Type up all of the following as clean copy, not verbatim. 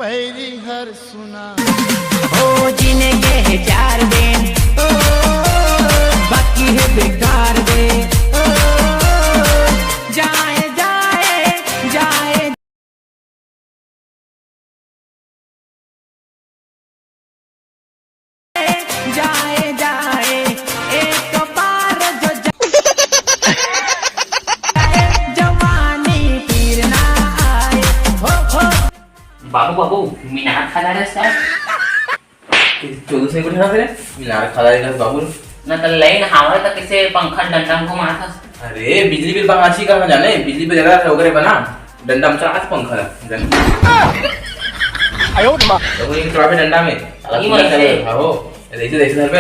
पैरी हर सुना ओ जिनेंगे है 4 दिन बाकी है बेकार दे जाए जाए जाए जाए जाए एक बार जो जाए जवानी फिर ना आए हो बाबू बाबू मीनार खाला रे साहेब 14 से कुछ ना फिर मीनार खाला रे बाबू ना तो लाइन हावड़ा तो कैसे पंखा डंडा को मारता अरे बिजली बिल पंखा अच्छी करना जाने बिजली बिल ज्यादा वगैरह बना डंडा में चला पंखा जाने आयो मां तो ये थोड़ा भी डंडा में अलग ही चले हो ऐसे ऐसे घर पे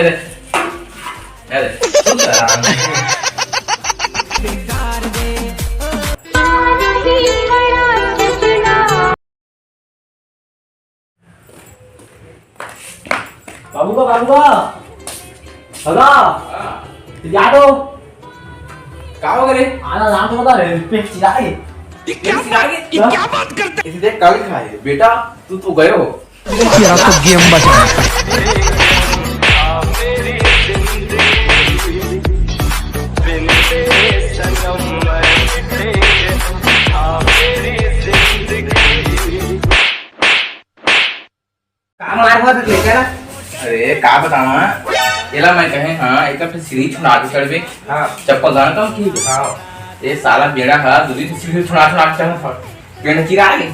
बाबू का हगा यादो का हो गए आना नाम तो बता रहे पे चिरागे ये क्या बात करते इसे देख कल खाए बेटा तू तो गए हो तेरा तो गेम बचा काम मार हुआ तो लेकर अरे का बतावा एला मैं कहे हां एक फिर सीढ़ी छुड़ा के चढ़ बे हां चप्पल गाना कम की हां ये साला बेड़ा है दूसरी सीढ़ी छुड़ा के चढ़ पेड़ चिरा के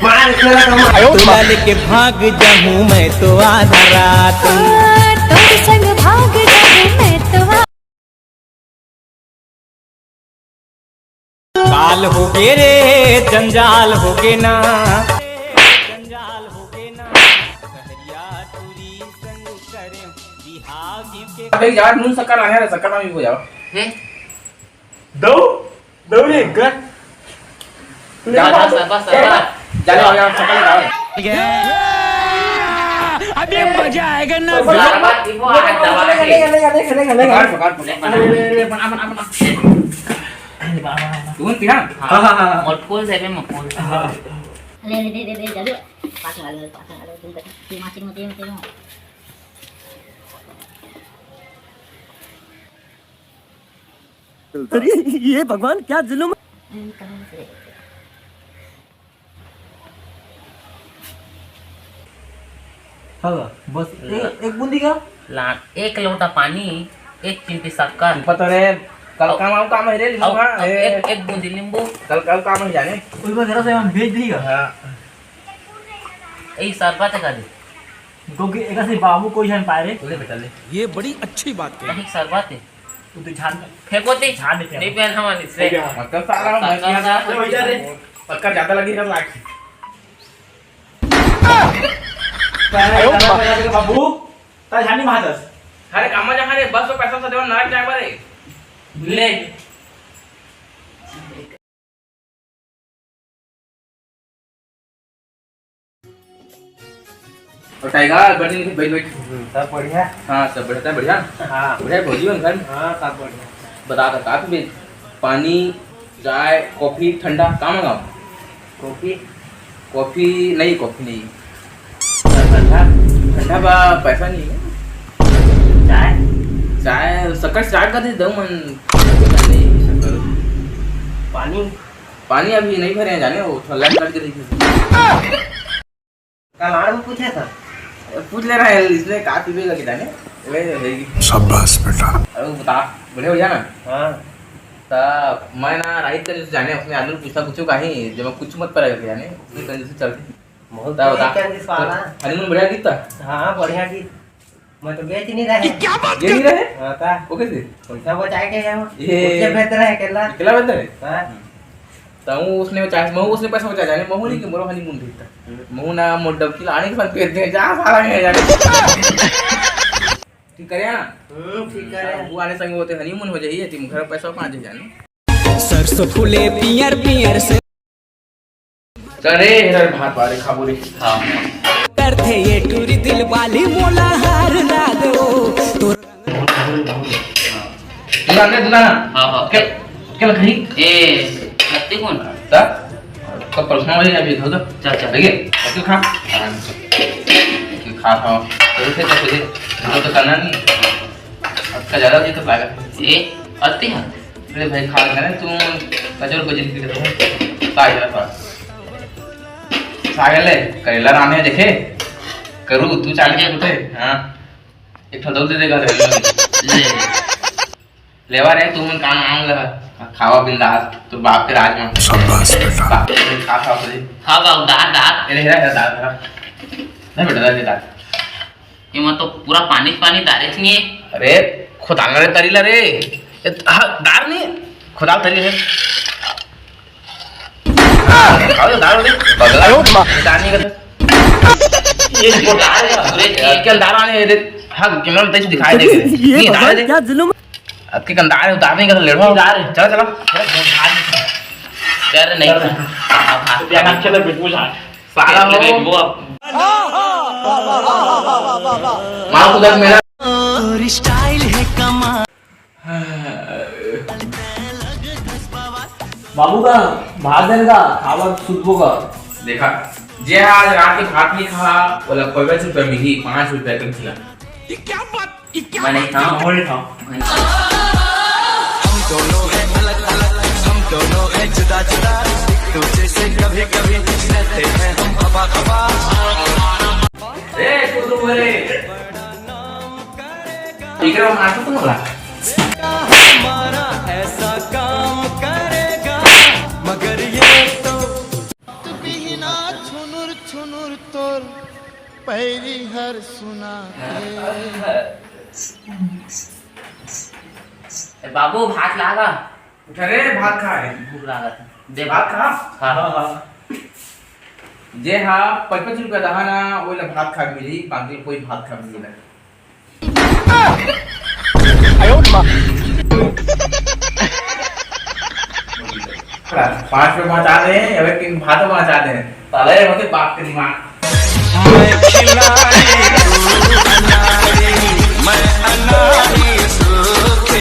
मार खेला कम तुला लेके भाग जाऊं मैं तो आधा रात तोरे संग भाग जाऊं मैं तो काल हो गे रे जंजाल हो गे ना जंजाल हो गे ना सहरिया तुरी संग करे बिहाव के अबे यार नून शक्कर आ गया शक्कर में भी हो जाओ हैं दो रे कर जा बस चलो आ जाओ शक्कर लगाओ अबे मजा आएगा ना बात वो आ दबा पकड़ पकड़ तू पीना हां मटकोल से में मटकोल ले जादू पास आ गया तुम तक माचिन मत ये अरे ये भगवान क्या जुल्म हां बस एक बूंदी का लाख एक लोटा पानी एक चिमटी शक्कर पता रे कल काम है रे और एक बूंदी नींबू कल काम है जाने उस बार जरा से हम भेज देगा हां ए शरबत का दे क्योंकि एक से बाबू कोई जान पाए रे ले बेटा ले ये बड़ी अच्छी बात है नहीं शरबत है तू तो झाड़ फेंको ते झाड़ देते नहीं पहन हमारे से मतलब सारा मैं किया रे पक्का ज्यादा लगेगा लाख बाबू ता झानी महादस अरे काम जा रे बस पैसा से देवा नाक जाए बारे ले और टाइगर बढ़िया बैठ बैठ सब बढ़िया हां सब बढ़िया हां बढ़िया भोजी में घर हां सब बढ़िया बता कर काफी में पानी चाय कॉफी ठंडा काम मंगाओ कॉफी नहीं ठंडा बा पैसा नहीं है चाय शक्कर स्टार्ट कर दे दो मन नहीं शक्कर पानी अभी नहीं भरे हैं जाने वो थोड़ा लाइन काट के देखिए कल आड़ में पूछा था पूछ ले रहा है इसलिए का पीवेगा कि जाने वे शाबाश बेटा अरे वो बता बढ़िया हो जाना हां ता मैं ना राहित कर जाने उसने आदमी पूछता कुछ कहीं जब मैं कुछ मत पड़ेगा जाने उसने कंजूस से चलते बहुत बता क्या दिस वाला हनीमून बढ़िया गीता हां बढ़िया की मैं तो बेच नहीं रहा क्या बात ये नहीं रहे हां ता वो कैसे पैसा बचाए के है ये उससे बेहतर है अकेला अकेला बंदा है हां तो उसने उसने पैसा बचा जाने महू नहीं कि मोरो हनीमून देता महू ना मोड़ की आने के साथ कहते हैं जा सारा है जाने ठीक करे ना ठीक है वो आने संग होते हनीमून हो जाइए तुम घर पैसा पाँच जाने सरसों फूले पियर पियर से चले इधर भात वाले खाबो रे हां करते ये टूरी दिल वाली मोला हार ला दो तो दुलाने दुलाना हां क्या क्या लखनी ए लगती कौन ता कब परसों वाली अभी धो दो। चल चल ठीक है क्यों खा आराम से क्यों खा खाओ तो फिर तो करना नहीं आपका ज़्यादा जी तो पाएगा ये अति है अरे भाई खा लेना तुम कचौर को जिंदगी करते हो ताजा पास सागल ले करेला रामे देखे करू तू चाल के उठे हाँ एक ठो दो दे देगा ले लेवा रे तुम काम आम लगा खावा बिंदास तो बाप के राज में शाबाश बेटा खा खा दे हाँ बाबू दाल दाल ये हेरा दाल हेरा नहीं बेटा दाल दाल ये मत तो पूरा पानी पानी डायरेक्ट नहीं है अरे खुदांगा रे तरीला रे हाँ दाल नहीं खुदा तरी है खाओ दाल रे बगला दाल नहीं करते ये दाल है पूरे क्या दाल आने रे हाँ कैमरा में तेज दिखाई देगा नहीं दाल है क्या जुल्म आपके कंदार है उतारने का ले लो दाल चलो चलो यार नहीं यार चलो बिल्कुल सारा हो वो अब मां उधर मेरा बाबू का भात देने का खावा सुधबो का देखा जे आज रात के भात नहीं खा बोला 5 रुपए मिली 5 रुपए कम खिला मैं नहीं खाऊं और नहीं खाओ ए कुदू बोले ठीक है मार तो बोला छुनुर तोर पहली हर सुना बाबू भात लागा उठा रे भात खा रे भूख लगा था दे भात खा हाँ जे हा 5 रुपए दहा ना ओला भात खा मिली बाकी कोई भात खा मिली ना आयो मां 5 रुपए बचा दे अब किन भात बचा दे ताले होते बाप के दिमाग मैं खिलाड़ी तू अनाड़ी मैं अनाड़ी